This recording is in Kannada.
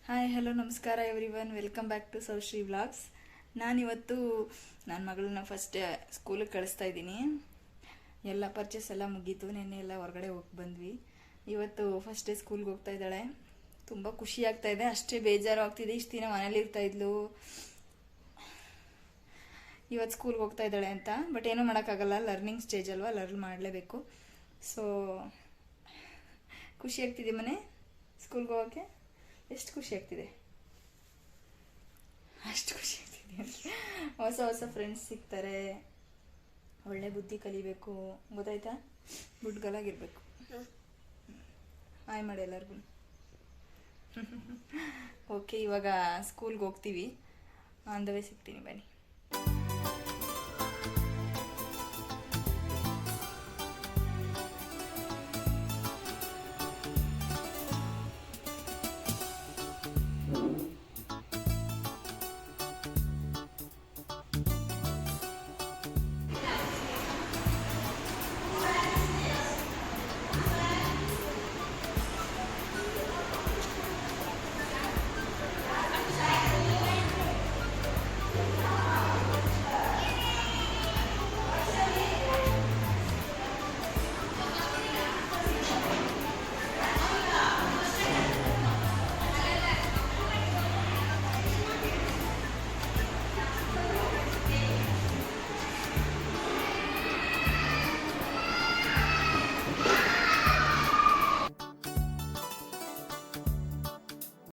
ಹಾಯ್ ಹಲೋ ನಮಸ್ಕಾರ everyone, welcome back to Soushree vlogs. ನಾನಿವತ್ತು ನನ್ನ ಮಗಳನ್ನ ಫಸ್ಟ್ ಸ್ಕೂಲಿಗೆ ಕಳಿಸ್ತಾ ಇದ್ದೀನಿ. ಎಲ್ಲ ಪರ್ಚೇಸ್ ಎಲ್ಲ ಮುಗೀತು, ನೆನ್ನೆ ಎಲ್ಲ ಹೊರಗಡೆ ಹೋಗಿ ಬಂದ್ವಿ. ಇವತ್ತು ಫಸ್ಟ್ ಡೇ ಸ್ಕೂಲ್ಗೆ ಹೋಗ್ತಾ ಇದ್ದಾಳೆ. ತುಂಬ ಖುಷಿ ಆಗ್ತಾ ಇದೆ, ಅಷ್ಟೇ ಬೇಜಾರು ಆಗ್ತಿದೆ. ಇಷ್ಟು ದಿನ ಮನೇಲಿ ಇರ್ತಾ ಇದ್ಲು, ಇವತ್ತು ಸ್ಕೂಲ್ಗೆ ಹೋಗ್ತಾ ಇದ್ದಾಳೆ ಅಂತ. ಬಟ್ ಏನೂ ಮಾಡೋಕ್ಕಾಗಲ್ಲ, ಲರ್ನಿಂಗ್ ಸ್ಟೇಜ್ ಅಲ್ವಾ, ಲರ್ನ್ ಮಾಡಲೇಬೇಕು. ಸೊ ಖುಷಿ ಆಗ್ತಿದೆ ಮನೆ ಸ್ಕೂಲ್ಗೆ ಹೋಗೋಕ್ಕೆ. ಎಷ್ಟು ಖುಷಿ ಆಗ್ತಿದೆ, ಅಷ್ಟು ಖುಷಿ ಆಗ್ತಿದೆ. ಹೊಸ ಹೊಸ ಫ್ರೆಂಡ್ಸ್ ಸಿಗ್ತಾರೆ, ಒಳ್ಳೆ ಬುದ್ಧಿ ಕಲಿಬೇಕು, ಗೊತ್ತಾಯ್ತಾ? ಗುಡ್ಗಲಾಗಿರ್ಬೇಕು. ಹಾಯ್ ಮಾಡಿ ಎಲ್ಲರಿಗೂ. ಓಕೆ, ಇವಾಗ ಸ್ಕೂಲ್ಗೆ ಹೋಗ್ತೀವಿ. ಆನ್ ದ ವೇ ಸಿಗ್ತೀನಿ, ಬನ್ನಿ.